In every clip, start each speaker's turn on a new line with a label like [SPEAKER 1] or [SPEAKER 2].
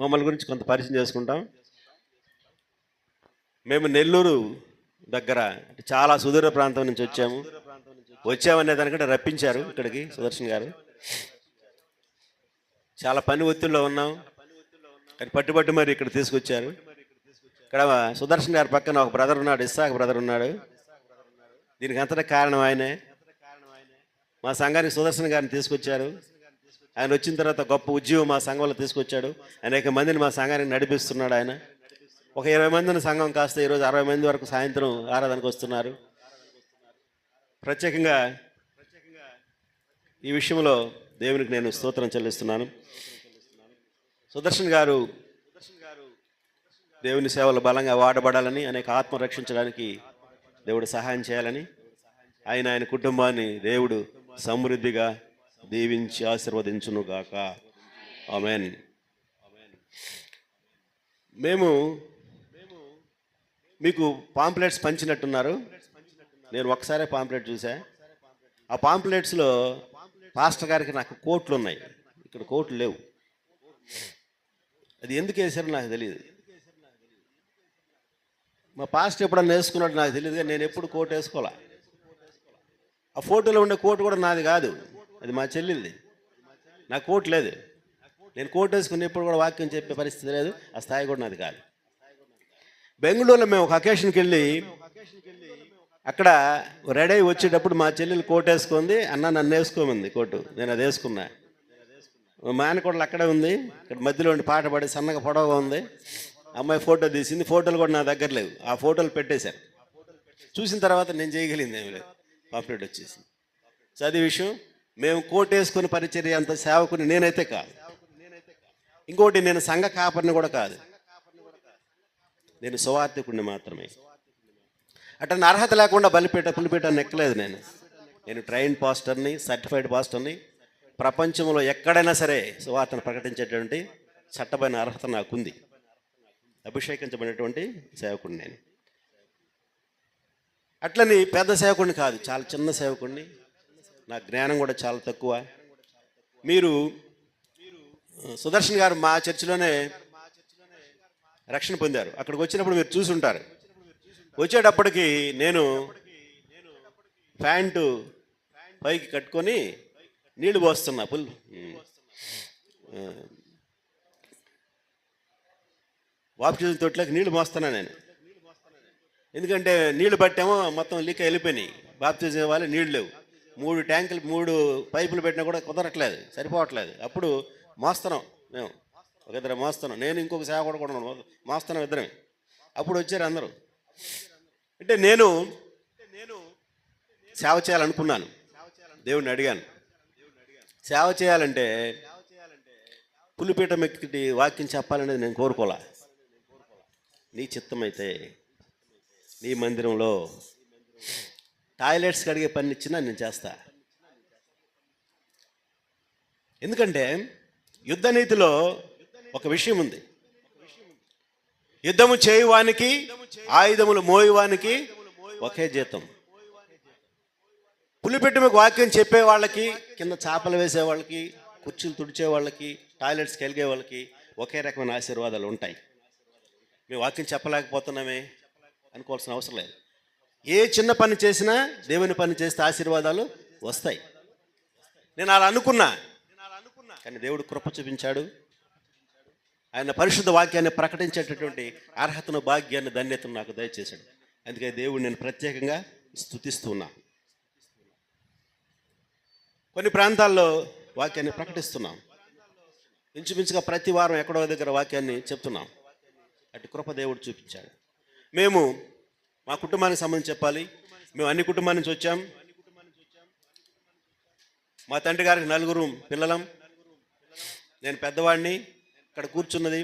[SPEAKER 1] మమ్మల్ని గురించి కొంత పరిచయం చేసుకుంటాం. మేము నెల్లూరు దగ్గర చాలా సుదూర ప్రాంతం నుంచి వచ్చామనే దానికంటే రప్పించారు ఇక్కడికి సుదర్శన్ గారు. చాలా పని ఒత్తిడిలో ఉన్నాం, కానీ పట్టుబట్టి మరి ఇక్కడ తీసుకొచ్చారు. ఇక్కడ సుదర్శన్ గారి పక్కన ఒక బ్రదర్ ఉన్నాడు, ఇస్సాక్ బ్రదర్ ఉన్నాడు. దీనికి అంతటా కారణం ఆయనే. మా సంఘానికి సుదర్శన్ గారిని తీసుకొచ్చారు. ఆయన వచ్చిన తర్వాత గొప్ప ఉద్యోగం మా సంఘంలో తీసుకొచ్చాడు. అనేక మందిని మా సంఘానికి నడిపిస్తున్నాడు ఆయన. ఒక 20 మందిని సంఘం కాస్త ఈరోజు 60 మంది వరకు సాయంత్రం ఆరాధనకు వస్తున్నారు. ప్రత్యేకంగా ఈ విషయంలో దేవునికి నేను స్తోత్రం చెల్లిస్తున్నాను. సుదర్శన్ గారు దేవుని సేవలు బలంగా వాడబడాలని, అనేక ఆత్మ రక్షించడానికి దేవుడు సహాయం చేయాలని, ఆయన కుటుంబాన్ని దేవుడు సమృద్ధిగా దీవించి ఆశీర్వదించునుగాక. ఆమేన్. మేము మీకు పాంప్లెట్స్ పంచినట్టున్నారు. నేను ఒకసారి పాంప్లెట్ చూసా. ఆ పాంప్లెట్స్లో పాస్టర్ గారికి నాకు కోట్లు ఉన్నాయి, ఇక్కడ కోట్లు లేవు. అది ఎందుకు వేసారో నాకు తెలియదు. మా పాస్టర్ ఎప్పుడన్నా వేసుకున్నాడు నాకు తెలియదు, కానీ నేను ఎప్పుడు కోట్ వేసుకోవాలా. ఆ ఫోటోలో ఉండే కోటు కూడా నాది కాదు, అది మా చెల్లింది. నా కోట్ లేదు. నేను కోట్ వేసుకుని ఎప్పుడు కూడా వాక్యం చెప్పే పరిస్థితి లేదు. ఆ స్థాయి కూడా నాది కాదు. బెంగళూరులో మేము ఒక అకేషన్కి వెళ్ళి అక్కడ రెడీ అయి వచ్చేటప్పుడు మా చెల్లెలు కోట్ వేసుకుంది. అన్న నన్ను వేసుకోమంది కోటు. నేను అది వేసుకున్నా. మా ఆయనకోడలు అక్కడే ఉంది. ఇక్కడ మధ్యలో ఉండి పాట పాడి సన్నగా పొడవుగా ఉంది. అమ్మాయి ఫోటో తీసింది. ఫోటోలు కూడా నా దగ్గర లేవు. ఆ ఫోటోలు పెట్టేశారు. చూసిన తర్వాత నేను చేయగలిగింది ఏమి లేదు. పాంప్లెట్ వచ్చేసింది. సో అది విషయం. మేము కోట్ వేసుకుని పరిచర్య అంత సేవకుని నేనైతే కాదు. ఇంకోటి, నేను సంఘ కాపరిని కూడా కాదు. నేను సువార్థికుడిని మాత్రమే. అట్లా అర్హత లేకుండా పులిపీట నెక్కలేదు. నేను ట్రైన్ పాస్టర్ని, సర్టిఫైడ్ పాస్టర్ని. ప్రపంచంలో ఎక్కడైనా సరే సువార్తను ప్రకటించేటువంటి చట్టమైన అర్హత నాకుంది. అభిషేకించబడినటువంటి సేవకుడిని నేను. అట్లని పెద్ద సేవకుడిని కాదు, చాలా చిన్న సేవకుడిని. నా జ్ఞానం కూడా చాలా తక్కువ. మీరు సుదర్శన్ గారు మా చర్చిలోనే రక్షణ పొందారు. అక్కడికి వచ్చినప్పుడు మీరు చూసి ఉంటారు. వచ్చేటప్పటికి నేను ప్యాంటు పైకి కట్టుకొని నీళ్లు పోస్తున్నా. బాప్టిజం తొట్లోకి నీళ్లు మోస్తున్నా నేను. ఎందుకంటే నీళ్లు పట్టామో మొత్తం లీక్ వెళ్ళిపోయినాయి. బాప్టిజం వాళ్ళు నీళ్లు లేవు. 3 ట్యాంకులు 3 పైపులు పెట్టినా కూడా కుదరట్లేదు, సరిపోవట్లేదు. అప్పుడు మోస్తున్నాం, మేము ఒక ఇద్దరు మోస్తున్నాం. నేను ఇంకొక సేవకుడు కూడా మోస్తున్నాం, ఇద్దరమే. అప్పుడు వచ్చారు అందరూ. అంటే నేను సేవ చేయాలనుకున్నాను. దేవుడిని అడిగాను. సేవ చేయాలంటే పులిపీఠం ఎక్కి వాక్యం చెప్పాలనేది నేను కోరుకోలే. నీ చిత్తమైతే నీ మందిరంలో టాయిలెట్స్ కడిగే పని ఇచ్చినా నేను చేస్తా. ఎందుకంటే యుద్ధ నీతిలో ఒక విషయం ఉంది. యుద్ధము చేయువానికి, ఆయుధములు మోయువానికి ఒకే జీతం. పులిపెట్టుమకు వాక్యం చెప్పే వాళ్ళకి, కింద చేపలు వేసే వాళ్ళకి, కుర్చీలు తుడిచే వాళ్ళకి, టాయిలెట్స్ కలిగే వాళ్ళకి ఒకే రకమైన ఆశీర్వాదాలు ఉంటాయి. మేము వాక్యం చెప్పలేకపోతున్నామే అనుకోవాల్సిన అవసరం లేదు. ఏ చిన్న పని చేసినా దేవుని పని చేస్తే ఆశీర్వాదాలు వస్తాయి. నేను అలా అనుకున్నా, కానీ దేవుడు కృప చూపించాడు. ఆయన పరిశుద్ధ వాక్యాన్ని ప్రకటించేటటువంటి అర్హతను, భాగ్యాన్ని, ధన్యతను నాకు దయచేశాడు. అందుకే దేవుడు నేను ప్రత్యేకంగా స్తుతిస్తున్నా. కొన్ని ప్రాంతాల్లో వాక్యాన్ని ప్రకటిస్తున్నాం. ఇంచుమించుగా ప్రతి వారం ఎక్కడో దగ్గర వాక్యాన్ని చెప్తున్నాం. అటు కృప దేవుడు చూపించాడు. మేము మా కుటుంబానికి సంబంధించి చెప్పాలి. మేము అన్ని కుటుంబాల నుంచి వచ్చాం. మా తండ్రి గారికి 4 పిల్లలం. నేను పెద్దవాడిని. ఇక్కడ కూర్చున్నది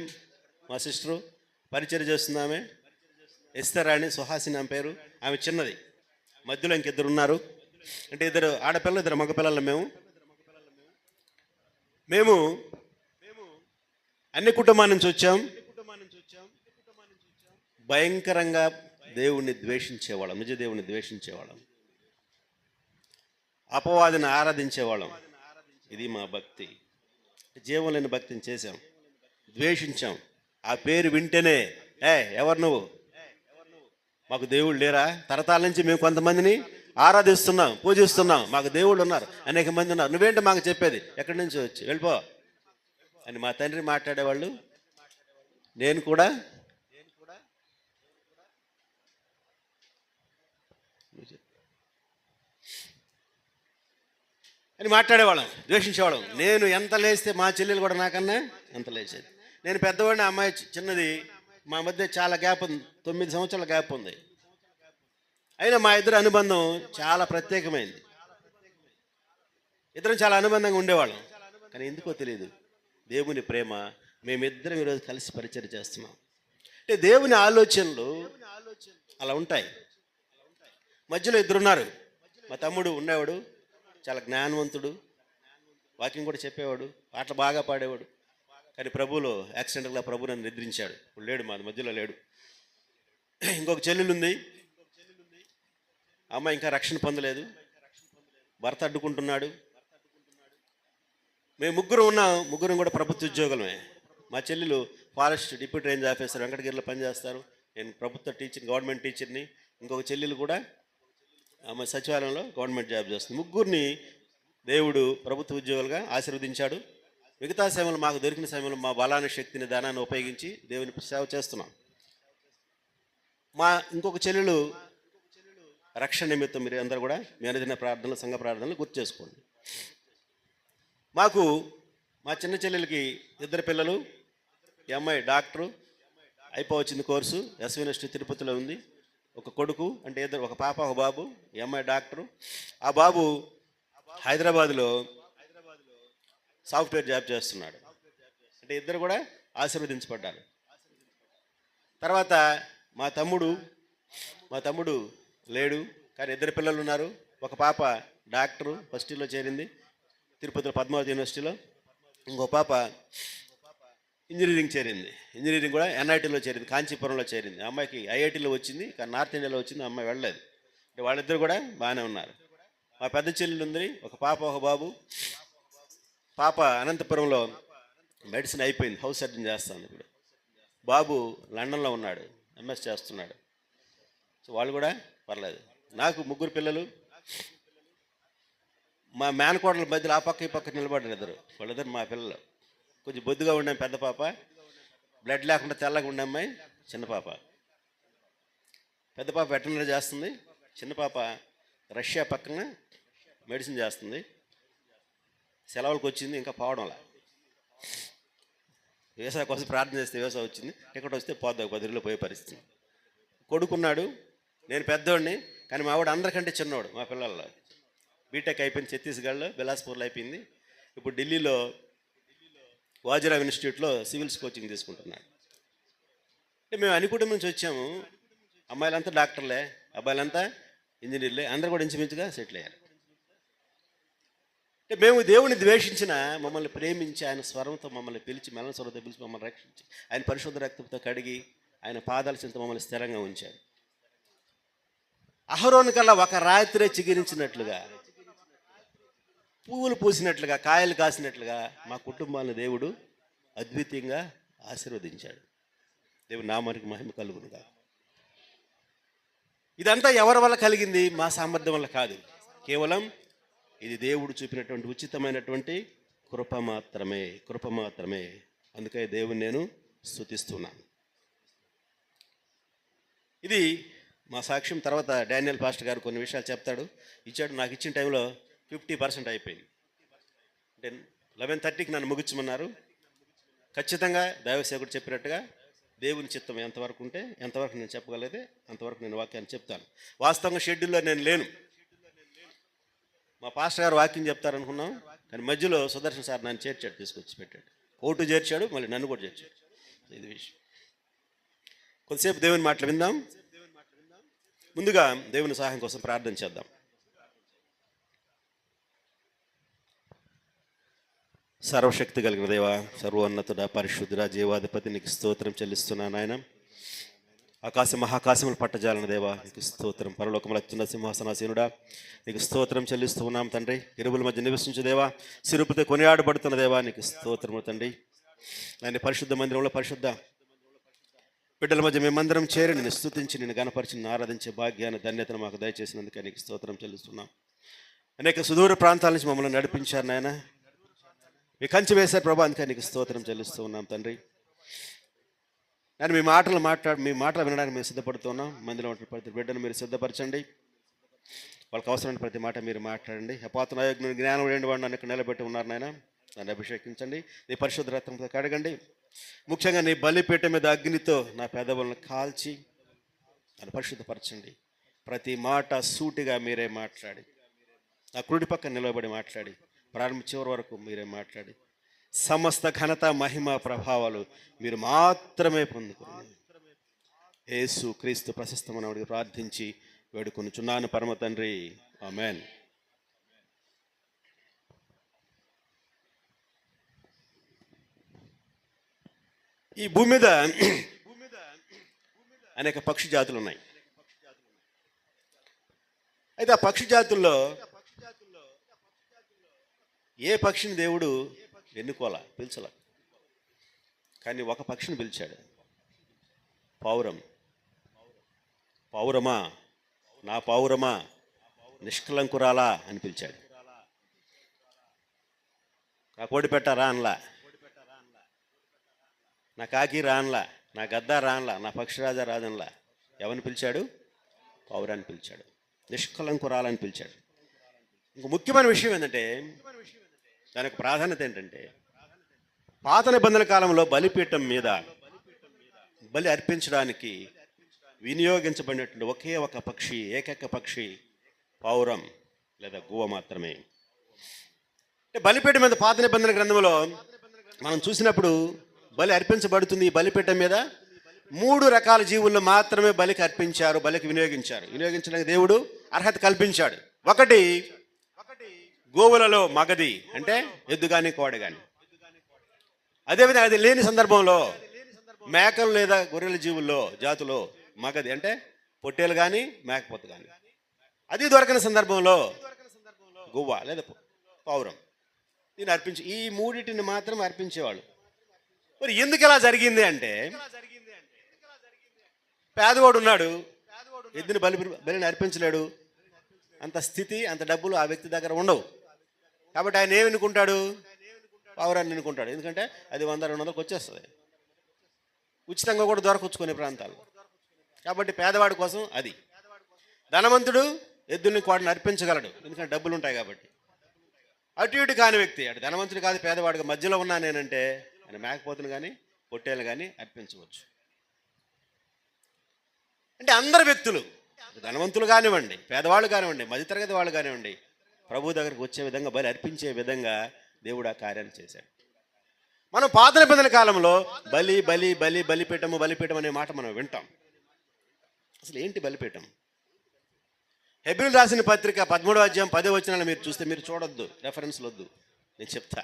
[SPEAKER 1] మా సిస్టరు, పరిచయం చేస్తుంది ఆమె, ఎస్తరాణి, సుహాసిని ఆమె పేరు. ఆమె చిన్నది. మధ్యలో ఇంకిద్దరు ఉన్నారు. అంటే 2 ఆడపిల్లలు, 2 మగపిల్లలు. మేము అన్ని కుటుంబాల నుంచి వచ్చాం. భయంకరంగా దేవుణ్ణి ద్వేషించేవాళ్ళం, నిజ దేవుణ్ణి ద్వేషించేవాళ్ళం, అపవాదిని ఆరాధించేవాళ్ళం. ఇది మా భక్తి. జీవం లేని భక్తిని చేశాం. ద్వేషించాం. ఆ పేరు వింటేనే ఎవరు నువ్వు, మాకు దేవుళ్ళు లేరా, తరతరాల నుంచి మేము కొంతమందిని ఆరాధిస్తున్నాం, పూజిస్తున్నాం, మాకు దేవుళ్ళు ఉన్నారు, అనేక మంది ఉన్నారు, నువ్వేంటి మాకు చెప్పేది, ఎక్కడి నుంచి వచ్చి వెళ్ళిపో అని మా తండ్రి మాట్లాడేవాళ్ళు. నేను కూడా అని మాట్లాడేవాళ్ళం, ద్వేషించేవాళ్ళం. నేను ఎంత లేస్తే మా చెల్లెలు కూడా నాకన్నా ఎంత లేచేది. నేను పెద్దవాడిని, అమ్మాయి చిన్నది, మా మధ్య చాలా గ్యాప్ ఉంది, 9 సంవత్సరాల గ్యాప్ ఉంది. అయినా మా ఇద్దరు అనుబంధం చాలా ప్రత్యేకమైంది. ఇద్దరం చాలా అనుబంధంగా ఉండేవాళ్ళం. కానీ ఎందుకో తెలియదు, దేవుని ప్రేమ, మేమిద్దరం ఈరోజు కలిసి పరిచయం చేస్తున్నాం. అంటే దేవుని ఆలోచనలు అలా ఉంటాయి. మధ్యలో ఇద్దరున్నారు. మా తమ్ముడు ఉండేవాడు, చాలా జ్ఞానవంతుడు, వాకింగ్ కూడా చెప్పేవాడు, పాటలు బాగా పాడేవాడు. కానీ ప్రభువులో యాక్సిడెంట్గా ప్రభు నన్ను నిద్రించాడు. ఇప్పుడు లేడు, మా మధ్యలో లేడు. ఇంకొక చెల్లెలు ఉంది, అమ్మాయి ఇంకా రక్షణ పొందలేదు, భర్త అడ్డుకుంటున్నాడు. మేము ముగ్గురం కూడా ప్రభుత్వ ఉద్యోగమే. మా చెల్లెలు ఫారెస్ట్ డిప్యూటీ రేంజ్ ఆఫీసర్ వెంకటగిరిలో పనిచేస్తారు, నేను ప్రభుత్వ టీచర్, గవర్నమెంట్ టీచర్ని. ఇంకొక చెల్లెలు కూడా ఆమె సచివాలయంలో గవర్నమెంట్ జాబ్ చేస్తుంది. ముగ్గురిని దేవుడు ప్రభుత్వ ఉద్యోగులుగా ఆశీర్వదించాడు. మిగతా సమయంలో మాకు దొరికిన సమయంలో మా బలాన్ని, శక్తిని, ధనాన్ని ఉపయోగించి దేవుని సేవ చేస్తున్నాం. మా ఇంకొక చెల్లెలు రక్షణ నిమిత్తం మీరు అందరూ కూడా మీ అనుదిన ప్రార్థనలు, సంఘ ప్రార్థనలు గుర్తు చేసుకోండి. మా చిన్న చెల్లెలకి 2 పిల్లలు. ఈ అమ్మాయి డాక్టరు అయిపోవచ్చింది కోర్సు, ఎస్వి యూనివర్సిటీ తిరుపతిలో ఉంది. ఒక కొడుకు, అంటే ఒక పాప ఒక బాబు. ఈ అమ్మాయి డాక్టరు, ఆ బాబు హైదరాబాద్లో సాఫ్ట్వేర్ జాబ్ చేస్తున్నాడు. అంటే ఇద్దరు కూడా ఆశీర్వదించబడ్డారు. తర్వాత మా తమ్ముడు లేడు, కానీ 2 పిల్లలు ఉన్నారు. ఒక పాప డాక్టరు, ఫస్ట్ ఇయర్లో చేరింది తిరుపతిలో పద్మావతి యూనివర్సిటీలో. ఇంకో పాప ఇంజనీరింగ్ చేరింది, ఇంజనీరింగ్ కూడా ఎన్ఐటీలో చేరింది, కాంచీపురంలో చేరింది. అమ్మాయికి ఐఐటీలో వచ్చింది, కానీ నార్త్ ఇండియాలో వచ్చింది, అమ్మాయి వెళ్ళలేదు. అంటే వాళ్ళిద్దరు కూడా బాగానే ఉన్నారు. మా పెద్ద చెల్లెలు ఉంది, ఒక పాప ఒక బాబు. పాప అనంతపురంలో మెడిసిన్ అయిపోయింది, హౌస్ సర్జన్ చేస్తుంది ఇప్పుడు. బాబు లండన్లో ఉన్నాడు, ఎంఎస్ చేస్తున్నాడు. సో వాళ్ళు కూడా పర్లేదు. నాకు 3 పిల్లలు. మా మేనకోడల మధ్యలో ఆ పక్క ఈ పక్క నిలబడ్డారు వాళ్ళిద్దరు మా పిల్లలు. కొంచెం బొద్దుగా ఉండే పెద్ద పాప, బ్లడ్ లేకుండా తెల్లగా ఉండే అమ్మాయి చిన్న పాప. పెద్ద పాప వెటర్నరీ చేస్తుంది, చిన్న పాప రష్యా పక్కన మెడిసిన్ చేస్తుంది. సెలవులకు వచ్చింది, ఇంకా పోవడంలా. వీసా కోసం ప్రార్థన చేస్తే వీసా వచ్చింది, టికెట్ వస్తే పోద్ది, 10 రోజుల్లో పోయే పరిస్థితి. కొడుకున్నాడు, నేను పెద్దోడిని, కానీ మా వాడు అందరికంటే చిన్నవాడు మా పిల్లల్లో. బీటెక్ అయిపోయింది ఛత్తీస్గఢ్లో, బిలాస్పూర్లో అయిపోయింది. ఇప్పుడు ఢిల్లీలో వాజీరావ్ ఇన్స్టిట్యూట్లో సివిల్స్ కోచింగ్ తీసుకుంటున్నాడు. అంటే మేము అన్ని కుటుంబం నుంచి వచ్చాము. అమ్మాయిలంతా డాక్టర్లే, అబ్బాయిలంతా ఇంజనీర్లే, అందరూ కూడా ఇంచుమించుగా సెటిల్ అయ్యారు. అంటే మేము దేవుని ద్వేషించిన, మమ్మల్ని ప్రేమించి ఆయన స్వరంతో మమ్మల్ని పిలిచి, మెల్ల స్వరంతో పిలిచి మమ్మల్ని రక్షించి, ఆయన పరిశుద్ధ రక్తంతో కడిగి, ఆయన పాదాల చింత మమ్మల్ని స్థిరంగా ఉంచాడు. అహరోను కల్లా ఒక రాత్రే చిగురించినట్లుగా, పువ్వులు పూసినట్లుగా, కాయలు కాసినట్లుగా మా కుటుంబాన్ని దేవుడు అద్వితీయంగా ఆశీర్వదించాడు. దేవుడు నామానికి మహిమ కలుగునుగా. ఇదంతా ఎవరి వల్ల కలిగింది? మా సామర్థ్యం వల్ల కాదు, కేవలం ఇది దేవుడు చూపినటువంటి ఉచితమైనటువంటి కృప మాత్రమే. అందుకే దేవుని నేను స్తుతిస్తున్నాను. ఇది మా సాక్ష్యం. తర్వాత డానియల్ పాస్టర్ గారు కొన్ని విషయాలు చెప్తాడు. నాకు ఇచ్చిన టైంలో 50% అయిపోయింది. అంటే 11:30కి నన్ను ముగించమన్నారు. ఖచ్చితంగా దైవసేవకుడు చెప్పినట్టుగా దేవుని చిత్తం ఎంతవరకు ఉంటే ఎంతవరకు నేను చెప్పగలిగితే అంతవరకు నేను వాక్యాన్ని చెప్తాను. వాస్తవంగా షెడ్యూల్లో నేను లేను. మా పాస్టర్ గారు వాక్యం చెప్తారనుకున్నాం, కానీ మధ్యలో సుదర్శన్ సార్ నన్ను చేర్చాడు, తీసుకొచ్చి పెట్టాడు. కోర్టు చేర్చాడు, మళ్ళీ నన్ను కూడా చేర్చాడు. ఇది విషయం. కొద్దిసేపు దేవుని మాటలు విందాం. ముందుగా దేవుని సహాయం కోసం ప్రార్థన చేద్దాం. సర్వశక్తి కలిగిన దేవా, సర్వోన్నతుడ, పరిశుద్ధుడ, జీవాధిపతి, నీకు స్తోత్రం చెల్లిస్తున్నాను ఆయన. ఆకాశ మహాకాశములు పట్టజాలన దేవా, నీకు స్తోత్రం. పరలోకముల అత్యున్న సింహాసనాసీనుడా, నీకు స్తోత్రం చెల్లిస్తూ ఉన్నాం తండ్రి. ఇరువుల మధ్య నివసించు దేవా, సిరుపుతో కొనియాడబడుతున్న దేవా, నీకు స్తోత్రము తండ్రి. ఆయన పరిశుద్ధ మందిరంలో పరిశుద్ధ బిడ్డల మధ్య మేమందరం చేరి నేను స్తుతించి నేను గణపరిచి నేను ఆరాధించే భాగ్యాన్ని ధన్యతను మాకు దయచేసినందుకు నీకు స్తోత్రం చెల్లిస్తున్నాం. అనేక సుదూర ప్రాంతాల నుంచి మమ్మల్ని నడిపించారు నాయన, మీ కంచి వేశారు ప్రభా, అందుకే నీకు స్తోత్రం చెల్లిస్తూ ఉన్నాం తండ్రి. నేను మీ మాటలు వినడానికి మేము సిద్ధపడుతున్నాం. మందిలో ఉంటున్న ప్రతి బిడ్డను మీరు సిద్ధపరచండి, వాళ్ళకి అవసరమైన ప్రతి మాట మీరు మాట్లాడండి. అపాతనాయకుని జ్ఞానం లేని వాడిని నన్ను నిలబెట్టి ఉన్నారు నాయన, దాన్ని అభిషేకించండి, నీ పరిశుద్ధ రక్తంతో కడగండి. ముఖ్యంగా నీ బలిపీఠ మీద అగ్నితో నా పెదవులను కాల్చి నన్ను పరిశుద్ధపరచండి. ప్రతి మాట సూటిగా మీరే మాట్లాడి, నా కుడి పక్కన నిలబడి మాట్లాడి, ప్రారంభ చివరి వరకు మీరే మాట్లాడి, సమస్త ఘనత మహిమ ప్రభావాలు మీరు మాత్రమే పొందుకుని యేసు క్రీస్తు ప్రశస్తమైన ప్రార్థించి వేడుకొనుచున్నాను పరమ తండ్రి, ఆమేన్. ఈ భూమి మీద అనేక పక్షి జాతులు ఉన్నాయి. అయితే ఆ పక్షి జాతుల్లో ఏ పక్షిని దేవుడు ఎన్నుకోలా, పిలిచలా, కానీ ఒక పక్షిని పిలిచాడు, పావురం. పావురమా, నా పావురమా, నిష్కలంకురాలా అని పిలిచాడు. నా కోడి పెట్టారా అనలా, నా కాకి రాన్లా, నా గద్ద రాన్లా, నా పక్షిరాజా రాజన్లా. ఎవరిని పిలిచాడు? పావురాన్ని పిలిచాడు, నిష్కలంకురాలని పిలిచాడు. ఇంకో ముఖ్యమైన విషయం ఏంటంటే, దానికి ప్రాధాన్యత ఏంటంటే, పాత నిబంధన కాలంలో బలిపీఠం మీద బలి అర్పించడానికి వినియోగించబడినటువంటి ఒకే ఒక పక్షి, ఏకైక పక్షి పావురం లేదా గువ్వ మాత్రమే. అంటే బలిపీఠం మీద పాత నిబంధన గ్రంథంలో మనం చూసినప్పుడు బలి అర్పించబడుతుంది. ఈ బలిపీఠం మీద 3 రకాల జీవులను మాత్రమే బలికి అర్పించారు, బలికి వినియోగించడానికి దేవుడు అర్హత కల్పించాడు. ఒకటి గోవులలో మగది, అంటే ఎద్దు కానీ కోడి కానీ. అదేవిధంగా అది లేని సందర్భంలో మేకలు లేదా గొర్రెల జీవుల్లో జాతులో మగది, అంటే పొట్టేలు కానీ మేకపోతు కానీ. అది దొరకని సందర్భంలో గువ్వ లేదా పావురం. దీన్ని అర్పించి ఈ 3టిని మాత్రం అర్పించేవాళ్ళు. మరి ఎందుకు ఇలా జరిగింది అంటే, పేదవాడు ఉన్నాడు, ఎద్దుని బలిని అర్పించలేడు, అంత స్థితి అంత డబ్బులు ఆ వ్యక్తి దగ్గర ఉండవు. కాబట్టి ఆయన ఏమి ఎన్నుకుంటాడు? పావురాన్ని ఎన్నుకుంటాడు. ఎందుకంటే అది 100-200కి వచ్చేస్తుంది, ఉచితంగా కూడా దొరకొచ్చుకునే ప్రాంతాలు. కాబట్టి పేదవాడి కోసం అది. ధనవంతుడు ఎద్దుని కోడిని అర్పించగలడు, ఎందుకంటే డబ్బులు ఉంటాయి కాబట్టి. అటు ఇటు కాని వ్యక్తి, అటు ధనవంతుడు కాదు పేదవాడిగా మధ్యలో ఉన్నా నేనంటే ఆయన మేకపోతును కానీ పొట్టేలు కానీ అర్పించవచ్చు. అంటే అందరు వ్యక్తులు, ధనవంతులు కానివ్వండి, పేదవాళ్ళు కానివ్వండి, మధ్యతరగతి వాళ్ళు కానివ్వండి, ప్రభు దగ్గరికి వచ్చే విధంగా బలి అర్పించే విధంగా దేవుడు ఆ కార్యాన్ని చేశాడు. మనం పాత నిబంధన కాలంలో బలిపీఠం అనే మాట మనం వింటాం. అసలు ఏంటి బలిపీఠం? హెబ్రీయులకు రాసిన పత్రిక 13వ అధ్యాయం 10వ వచనాలు మీరు చూస్తే, మీరు చూడొద్దు, రెఫరెన్స్లు వద్దు, నేను చెప్తా,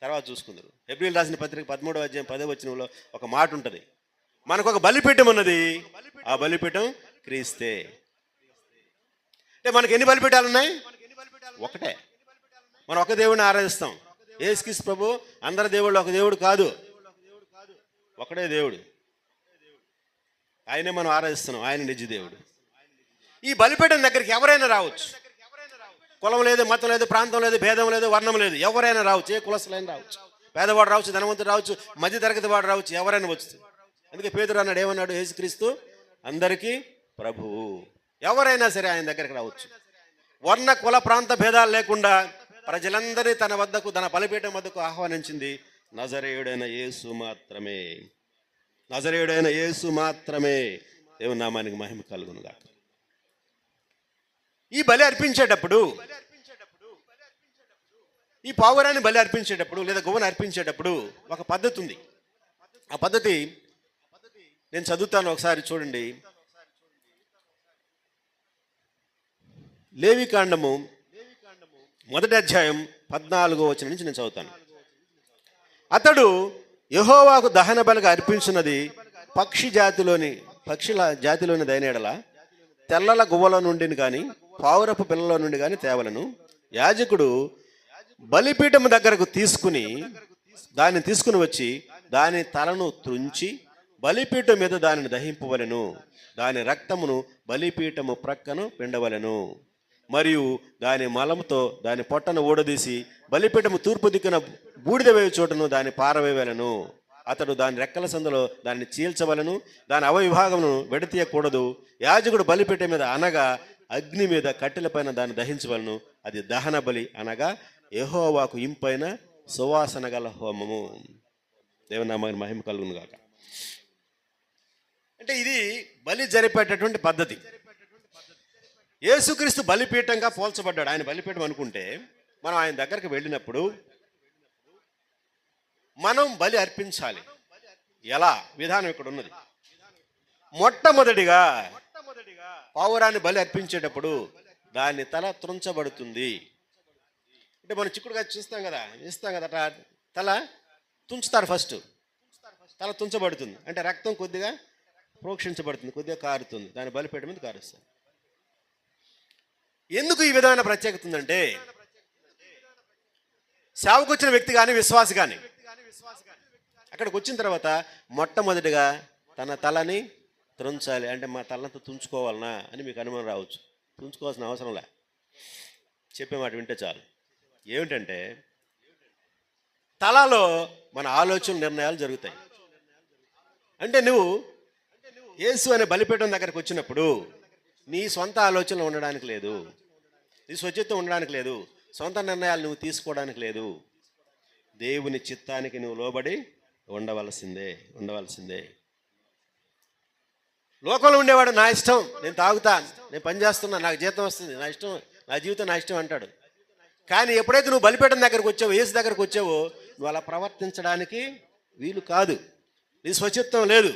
[SPEAKER 1] తర్వాత చూసుకుందరు. హెబ్రీయులకు రాసిన పత్రిక 13వ అధ్యాయం 10వ వచనంలో ఒక మాట ఉంటుంది, మనకు ఒక బలిపీఠం ఉన్నది, ఆ బలిపీఠం క్రీస్తే. అంటే మనకి ఎన్ని బలిపీఠాలు ఉన్నాయి? ఒకటే. మనం ఒక దేవుడిని ఆరాధిస్తాం. యేసుక్రీస్తు ప్రభు అందరి దేవుళ్ళు ఒక దేవుడు కాదు, ఒకడే దేవుడు, ఆయనే మనం ఆరాధిస్తున్నాం, ఆయన నిజ దేవుడు. ఈ బలిపీఠం దగ్గరికి ఎవరైనా రావచ్చు. కులం లేదు, మతం లేదు, ప్రాంతం లేదు, భేదం లేదు, వర్ణం లేదు, ఎవరైనా రావచ్చు. ఏ కులస్తులైనా రావచ్చు, పేదవాడు రావచ్చు, ధనవంతుడు రావచ్చు, మధ్య తరగతి వాడు రావచ్చు, ఎవరైనా వచ్చు. అందుకే పేతురు అన్నాడు, ఏమన్నాడు? యేసుక్రీస్తు అందరికీ ప్రభువు, ఎవరైనా సరే ఆయన దగ్గరికి రావచ్చు. వర్ణ కుల ప్రాంత భేదాలు లేకుండా ప్రజలందరినీ తన వద్దకు, తన బలిపీఠం వద్దకు ఆహ్వానించింది నజరేయుడైన యేసు మాత్రమే. నజరేయుడైన యేసు మాత్రమే. దేవుని నామానికి మహిమ కలుగునుగా. ఈ బలి అర్పించేటప్పుడు, ఈ పావురాన్ని బలి అర్పించేటప్పుడు లేదా గువ్వను అర్పించేటప్పుడు ఒక పద్ధతి ఉంది. ఆ పద్ధతి నేను చదువుతాను, ఒకసారి చూడండి. లేవికాండము 1వ అధ్యాయం 14వ వచనం నుంచి నేను చదువుతాను. అతడు యెహోవాకు దహన బలిగా అర్పించినది పక్షుల జాతిలోని దైనేడల తెల్లల గువ్వల నుండి కానీ పావురపు పిల్లల నుండి కానీ తేవలను. యాజకుడు బలిపీఠం దగ్గరకు తీసుకుని దాన్ని తీసుకుని వచ్చి దాని తలను త్రుంచి బలిపీఠం మీద దానిని దహింపవలెను. దాని రక్తమును బలిపీఠము ప్రక్కను పిండవలెను. మరియు దాని మలముతో దాని పొట్టను ఊడదీసి బలిపీఠము తూర్పు దిక్కున బూడిద వేయు చోటును దాన్ని పారవేయవలెను. అతడు దాని రెక్కల సందులో దాన్ని చీల్చవలను. దాని అవవిభాగమును విడతీయకూడదు. యాజకుడు బలిపీఠం మీద అనగా అగ్ని మీద కట్టెలపైన దాన్ని దహించవలను. అది దహన బలి అనగా యెహోవాకు ఇంపైన సువాసన గల హోమము. దేవుని నామానికి మహిమ కలుగును గాక. అంటే ఇది బలి జరిపేటటువంటి పద్ధతి. యేసుక్రీస్తు బలిపీఠంగా పోల్చబడ్డాడు. ఆయన బలిపీఠం అనుకుంటే మనం ఆయన దగ్గరికి వెళ్ళినప్పుడు మనం బలి అర్పించాలి. ఎలా? విధానం ఇక్కడ ఉన్నది. మొట్టమొదటిగా పావురాన్ని బలి అర్పించేటప్పుడు దాని తల త్రుంచబడుతుంది. అంటే మనం చిక్కుడుగా చూస్తాం కదా, ఇస్తాం కదా, తల తుంచుతారు. ఫస్ట్ తల తుంచబడుతుంది అంటే రక్తం కొద్దిగా ప్రోక్షించబడుతుంది, కొద్దిగా కారుతుంది. దాని బలిపీఠం మీద కారుస్తుంది. ఎందుకు ఈ విధమైన ప్రత్యేకత ఉందంటే, సేవకు వచ్చిన వ్యక్తి కానీ విశ్వాసి కానీ అక్కడికి వచ్చిన తర్వాత మొట్టమొదటిగా తన తలని త్రుంచాలి. అంటే మా తలంతా తుంచుకోవాలనా అని మీకు అనుమానం రావచ్చు. తుంచుకోవాల్సిన అవసరం లే, చెప్పే మాట వింటే చాలు. ఏమిటంటే, తలలో మన ఆలోచన నిర్ణయాలు జరుగుతాయి. అంటే నువ్వు యేసు అనే బలిపీఠం దగ్గరికి వచ్చినప్పుడు నీ సొంత ఆలోచనలు ఉండడానికి లేదు, నీ స్వచ్ఛత్వం ఉండడానికి లేదు, సొంత నిర్ణయాలు నువ్వు తీసుకోవడానికి లేదు. దేవుని చిత్తానికి నువ్వు లోబడి ఉండవలసిందే. లోకంలో ఉండేవాడు నా ఇష్టం, నేను తాగుతా, నేను పని చేస్తున్నా, నాకు జీతం వస్తుంది, నా ఇష్టం, నా జీవితం నా ఇష్టం అంటాడు. కానీ ఎప్పుడైతే నువ్వు బలిపీఠం దగ్గరకు వచ్చావో, యేసు దగ్గరకు వచ్చావో, నువ్వు అలా ప్రవర్తించడానికి వీలు కాదు. నీ స్వచ్ఛత్వం లేదు.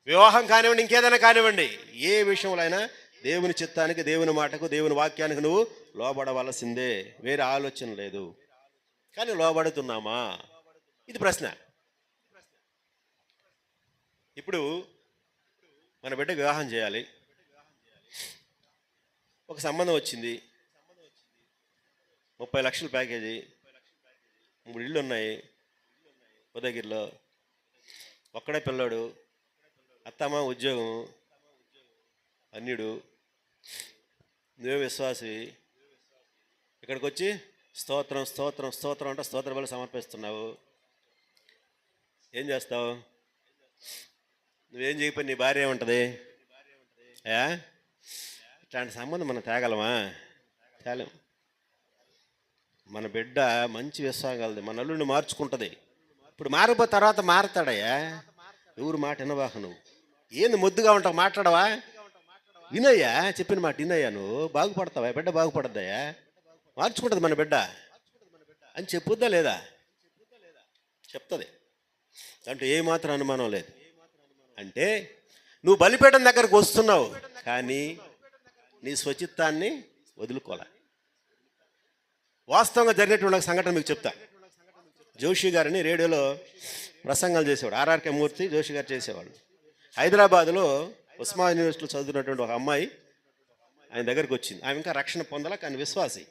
[SPEAKER 1] వివాహం కానివ్వండి, ఇంకేదైనా కానివ్వండి, ఏ విషయంలో అయినా దేవుని చిత్తానికి, దేవుని మాటకు, దేవుని వాక్యానికి నువ్వు లోబడవలసిందే. వేరే ఆలోచన లేదు. కానీ లోబడుతున్నామా? ఇది ప్రశ్న. ఇప్పుడు మన బిడ్డకు వివాహం చేయాలి. ఒక సంబంధం వచ్చింది, 30 లక్షల ప్యాకేజీ, 3 ఇళ్ళు ఉన్నాయి ఉదయగిరిలో, ఒక్కడే పిల్లాడు, అత్తమ్మ ఉద్యోగం, అన్యుడు, నువ్వే విశ్వాసి. ఇక్కడికి వచ్చి స్తోత్రం స్తోత్రం స్తోత్రం అంటే స్తోత్ర బలి సమర్పిస్తున్నావు. ఏం చేస్తావు? నువ్వేం చేయకపోయి నీ భార్య ఏముంటుంది? ఇట్లాంటి సంబంధం మనం తేగలమా? తేలేం. మన బిడ్డ మంచి విశ్వాసం కలది, మన అల్లుడిని మార్చుకుంటుంది. ఇప్పుడు మారిపోయిన తర్వాత మారతాడయ్యా. ఎవరు మాట వినవాక నువ్వు. ఏంది ముద్దుగా ఉంటావు, మాట్లాడవా? వినయ్యా, చెప్పిన మాట వినయ్యా, నువ్వు బాగుపడతావా? బిడ్డ బాగుపడద్దయ్యా, మార్చుకుంటుంది మన బిడ్డ అని చెప్పుద్దా లేదా? చెప్తుంది. అంటే ఏమాత్రం అనుమానం లేదు. అంటే నువ్వు బలిపీఠం దగ్గరకు వస్తున్నావు, కానీ నీ స్వచిత్తాన్ని వదులుకోలే. వాస్తవంగా జరిగినటువంటి సంఘటన మీకు చెప్తా. జోషి గారిని రేడియోలో ప్రసంగాలు చేసేవాడు, ఆర్ఆర్కే మూర్తి జోషి గారు చేసేవాడు. హైదరాబాద్లో ఉస్మానియా యూనివర్సిటీలో చదువుతున్నటువంటి ఒక అమ్మాయి ఆయన దగ్గరికి వచ్చింది. ఆమె ఇంకా రక్షణ పొందాల, కానీ విశ్వాసి.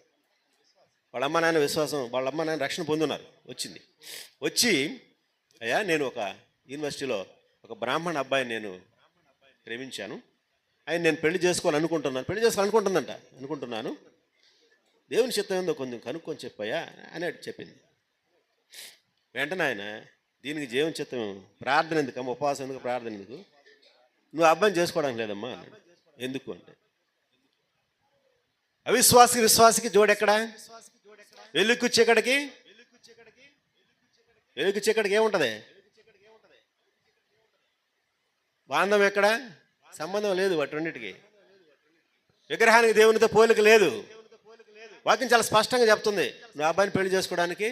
[SPEAKER 1] వాళ్ళ అమ్మ నాన్న విశ్వాసం, వాళ్ళ అమ్మ నాన్న రక్షణ పొందున్నారు. వచ్చి అయ్యా, నేను ఒక యూనివర్సిటీలో ఒక బ్రాహ్మణ అబ్బాయిని నేను ప్రేమించాను, ఆయన నేను పెళ్లి చేసుకోవాలనుకుంటున్నాను, దేవుని చిత్తం ఏందో కొంచెం కనుక్కొని చెప్పాయా అని చెప్పింది. వెంటనే ఆయన, దీనికి దేవుని చిత్తం, ప్రార్థన ఎందుకమ్మా, ఉపవాసం ఎందుకు, ప్రార్థన ఎందుకు, నువ్వు అబ్బాయిని చేసుకోవడానికి లేదమ్మా అన్నాడు. ఎందుకు అంటే, అవిశ్వాసికి విశ్వాసికి జోడెక్కడా? వెలుగు చీకటికి ఏముంటుంది? బాంధం ఎక్కడ? సంబంధం లేదు. వాటిన్నిటికి విగ్రహానికి దేవునితో పోలిక లేదు. వాక్యం చాలా స్పష్టంగా చెప్తుంది, నువ్వు అబ్బాయిని పెళ్లి చేసుకోవడానికి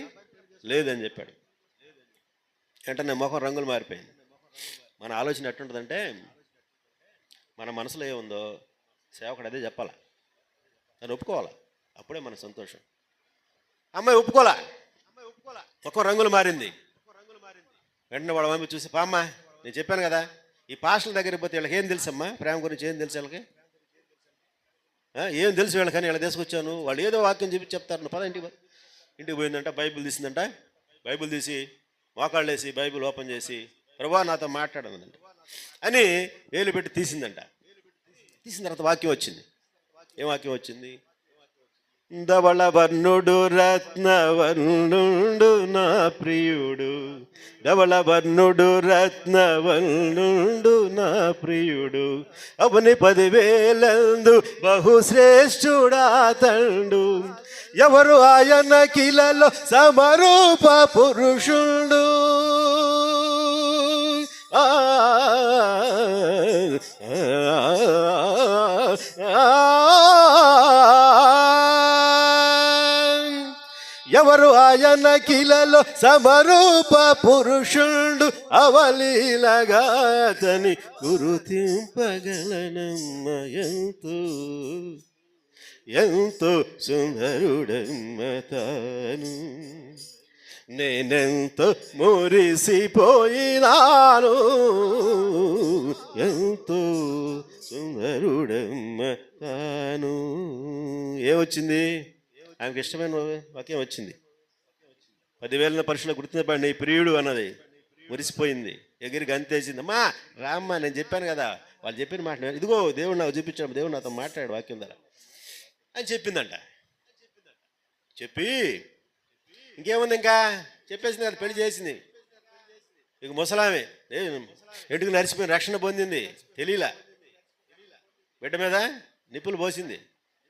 [SPEAKER 1] లేదని చెప్పాడు. వెంటనే మొహం రంగులు మారిపోయింది. మన ఆలోచన ఎట్టుంటుందంటే, మన మనసులో ఏముందో సేవకుడు అదే చెప్పాలా, దాన్ని ఒప్పుకోవాలా, అప్పుడే మన సంతోషం. అమ్మాయి ఒప్పుకోలా, మొహం రంగులు మారింది. వెంటనే వాళ్ళ మమ్మీ చూసి, పామ్మ నేను చెప్పాను కదా, ఈ పాస్టర్ల దగ్గరికి పోతే వీళ్ళకి ఏం తెలుసమ్మా, ప్రేమ గురించి ఏం తెలుసు వీళ్ళకి, ఏం తెలుసు వీళ్ళకని వీళ్ళకి తీసుకొచ్చాను, వాళ్ళు ఏదో వాక్యం చెప్పి చెప్తారు. పద ఇంటికి పోయిందంట, బైబిల్ తీసిందంట, బైబిల్ తీసి మోకాళ్ళు వేసి బైబిల్ ఓపెన్ చేసి ప్రభువా నాతో మాట్లాడనండి అని వేలు పెట్టి తీసిందంట. తీసిన తర్వాత వాక్యం వచ్చింది. ఏం వాక్యం వచ్చింది? ధవళవర్ణుడు రత్నవర్ణుడు నా ప్రియుడు, ధవళవర్ణుడు రత్నవర్ణుడు నా ప్రియుడు, అవని 10,000 బహుశ్రేష్ఠుడా తండు, ఎవరు ఆయన కిలలో సమరూప పురుషుడు. ఎవరు ఆయన కిలలో సమరూప పురుషుడు, అవలీలగాతని గురుతింపగలనమ్మ ఎంతో ఎంతో సుందరుడమ్మ తాను, నేనెంతో మురిసిపోయినాను ఎంతో సుందరుడమ్మ తాను. ఏమొచ్చింది? ఆమెకి ఇష్టమైన వాక్యం వచ్చింది. 10,000 పరుషుల గుర్తింపబడి నీ ప్రియుడు అన్నది. మురిసిపోయింది, ఎగిరి గంతేసింది. అమ్మా రామ్మా, నేను చెప్పాను కదా, వాళ్ళు చెప్పిన మాట ఇదిగో దేవుడు నాకు చూపించాడు, దేవుడు నాతో మాట్లాడు వాక్యం ద్వారా అని చెప్పిందంట. చెప్పి ఇంకేముంది, ఇంకా చెప్పేసింది కదా, పెళ్లి చేసింది. ఇక ముసలామే ఎంటుకు నరిసిపోయిన రక్షణ పొందింది, తెలియలా. బిడ్డ మీద నిప్పులు పోసింది,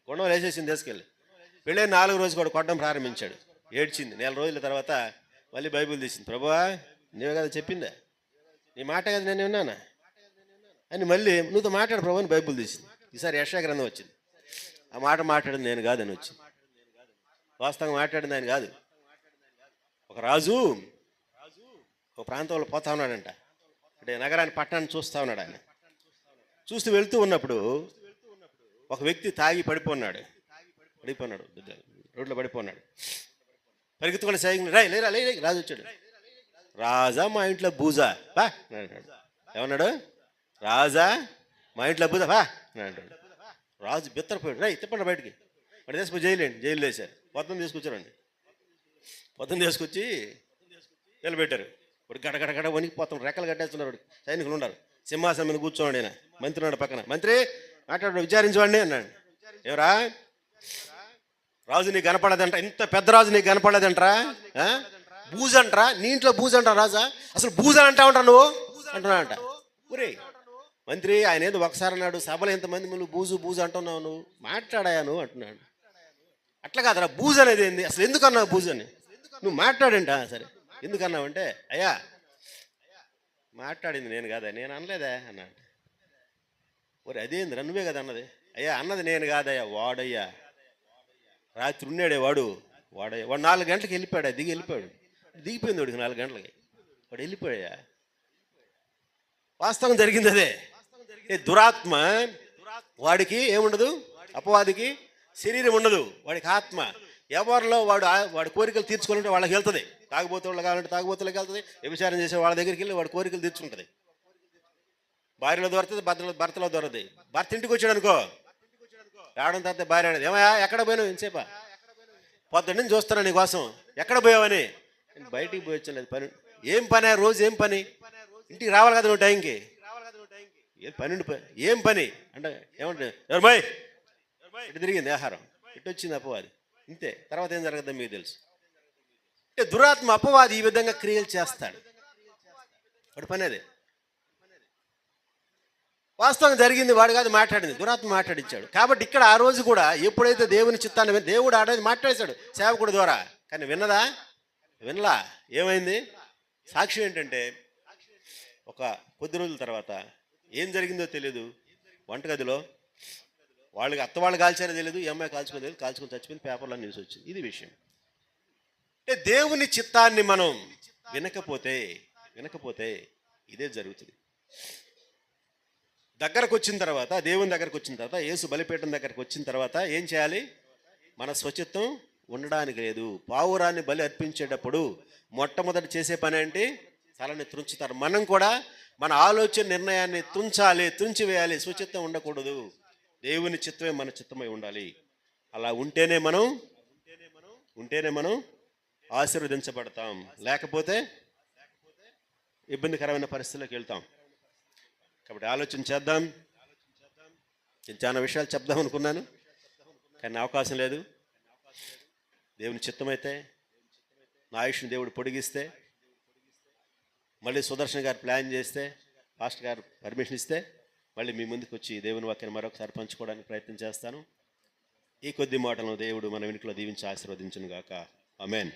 [SPEAKER 1] కొండలు వేసేసింది తీసుకెళ్ళి. పెళ్ళైన 4 రోజు కూడా కొట్టడం ప్రారంభించాడు. ఏడ్చింది. 4 రోజుల తర్వాత మళ్ళీ బైబిల్ తీసింది. ప్రభువా నీవే కదా చెప్పిందా, నీ మాట కదా నేను విన్నానా అని మళ్ళీ నువ్వుతో మాట్లాడు ప్రభు అని బైబిల్ తీసింది. ఈసారి యెషయా గ్రంథం వచ్చింది. ఆ మాట మాట్లాడింది నేను కాదని వచ్చింది. వాస్తవంగా మాట్లాడింది ఆయన కాదు. ఒక రాజు ఒక ప్రాంతంలో పోతా ఉన్నాడంట. అంటే నగరాన్ని పట్టణాన్ని చూస్తూ ఉన్నాడు. ఆయన చూస్తూ వెళ్తూ ఉన్నప్పుడు ఒక వ్యక్తి తాగి పడిపోన్నాడు. రోడ్లో పడిపోన్నాడు. పరిగెత్తుకుని సైకిల్ లేరా లే. రాజు వచ్చాడు. రాజా మా ఇంట్లో బూజా బా అంటాడు. ఏమన్నాడు? రాజా మా ఇంట్లో బూజా బా అంటాడు. రాజు బిత్తరపోయాడు. తిప్పండి బయటికి. వాడు తీసుకుని జైలు వేశారు. పొద్దున్న తీసుకొచ్చారండి. పొద్దున్న తీసుకొచ్చి నిలబెట్టారు. వాడు గడగడగడ వణికిపోతాం, రెక్కలు కట్టేస్తున్నారు. వాడు సైనికులు ఉన్నారు. సింహాసనం మీద కూర్చోండి. ఆయన మంత్రి ఉన్నాడు పక్కన. మంత్రి మాట్లాడు, విచారించండి అన్నాడు. ఎవరా? రాజు నీకు కనపడదంట, ఇంత పెద్ద రాజు నీకు కనపడదంటరా, బూజు అంటరా, నీ ఇంట్లో బూజు అంటారా రాజా, అసలు బూజు అని అంటా ఉంటా నువ్వు అంటున్నాడంట. ఒరే మంత్రి, ఆయన ఏదో ఒకసారి అన్నాడు, సభలో ఎంతమంది నువ్వు బూజు బూజు అంటున్నావు, నువ్వు మాట్లాడాయా నువ్వు అంటున్నాడు. అట్లా కాదురా, బూజు అనేది ఏంది, అసలు ఎందుకు అన్నావు బూజు అని, నువ్వు మాట్లాడంట. సరే ఎందుకు అన్నావంటే, అయ్యా మాట్లాడింది నేను కాదా, నేను అనలేదా అన్నాడు. ఒరే అదేందిరా, నువ్వే కదా అన్నది. అయ్యా అన్నది నేను కాదయ్యా, వాడయ్యా, రాత్రి ఉన్నాడే వాడు 4 గంటలకు వెళ్ళిపోయాడు. వెళ్ళిపోయాడు, దిగిపోయింది వాడికి 4 గంటలకి. వాడు వెళ్ళిపోయా. వాస్తవం జరిగింది అదే. దురాత్మ వాడికి ఏముండదు, అపవాదికి శరీరం ఉండదు, వాడికి ఆత్మ. ఎవరిలో వాడి కోరికలు తీర్చుకోవాలంటే వాళ్ళకి వెళ్తుంది. తాగుబోతు వాళ్ళు కావాలంటే తాగుబోతులకు వెళ్తుంది. వ్యభిచారం చేసే వాళ్ళ దగ్గరికి వెళ్ళి వాడి కోరికలు తీర్చుకుంటుంది. భార్యలో దొరుకుతుంది, భర్తలో దొరుకుతుంది. భర్త ఇంటికి వచ్చాడు అనుకో, రావడం తర్వాత భార్య అనేది, ఏమయ్యా ఎక్కడ పోయినావు ఇంతసేపా, పొద్దున్న నుంచి చూస్తున్నా నీ కోసం, ఎక్కడ పోయావని. నేను బయటికి పోయి వచ్చాను. పని ఏం పని, రోజు ఏం పని, ఇంటికి రావాలి కదా నువ్వు టైంకి, ఏం పని అంటే ఏమంటే ఎవరు బాయ్ ఇటు తిరిగింది ఆహారం, ఇటు వచ్చింది అపవాది, ఇంతే. తర్వాత ఏం జరగద్దో మీకు తెలుసు. అంటే దురాత్మ అపవాది ఈ విధంగా క్రియలు చేస్తాడు. వాడి పని అదే. వాస్తవం జరిగింది వాడు కాదు మాట్లాడింది, దురాత్మ మాట్లాడించాడు. కాబట్టి ఇక్కడ ఆ రోజు కూడా ఎప్పుడైతే దేవుని చిత్తాన్ని దేవుడు ఆడేది మాట్లాడేశాడు సేవకుడి ద్వారా, కానీ వినలా. ఏమైంది? సాక్ష్యం ఏంటంటే, ఒక కొద్ది రోజుల తర్వాత ఏం జరిగిందో తెలియదు. వంటగదిలో వాళ్ళకి వాళ్ళు కాల్చారో తెలియదు, ఈ అమ్మాయి కాల్చుకోలేదు, కాల్చుకొని చచ్చిపోయింది. పేపర్లో న్యూస్ వచ్చింది. ఇది విషయం. అంటే దేవుని చిత్తాన్ని మనం వినకపోతే ఇదే జరుగుతుంది. దగ్గరకు వచ్చిన తర్వాత, దేవుని దగ్గరకు వచ్చిన తర్వాత, యేసు బలిపీఠం దగ్గరకు వచ్చిన తర్వాత ఏం చేయాలి? మన స్వచిత్తం ఉండడానికి లేదు. పావురాన్ని బలి అర్పించేటప్పుడు మొట్టమొదటి చేసే పని ఏంటి? తలని త్రుంచుతారు. మనం కూడా మన ఆలోచన నిర్ణయాన్ని త్రుంచివేయాలి. స్వచిత్తం ఉండకూడదు. దేవుని చిత్తమే మన చిత్తమై ఉండాలి. అలా ఉంటేనే మనం ఆశీర్వదించబడతాం, లేకపోతే ఇబ్బందికరమైన పరిస్థితుల్లోకి వెళ్తాం. కాబట్టి ఆలోచన చేద్దాం. నేను చాలా విషయాలు చెప్దాం అనుకున్నాను, కానీ అవకాశం లేదు. దేవుని చిత్తమైతే, నా ఆయుష్ని దేవుడు పొడిగిస్తే, మళ్ళీ సుదర్శన్ గారు ప్లాన్ చేస్తే, పాస్టర్ గారు పర్మిషన్ ఇస్తే, మళ్ళీ మీ ముందుకు వచ్చి దేవుని వాక్యాన్ని మరొకసారి పంచుకోవడానికి ప్రయత్నం చేస్తాను. ఈ కొద్ది మాటలను దేవుడు మన వెనుకలో దీవించి ఆశీర్వదించును గాక. ఆమేన్.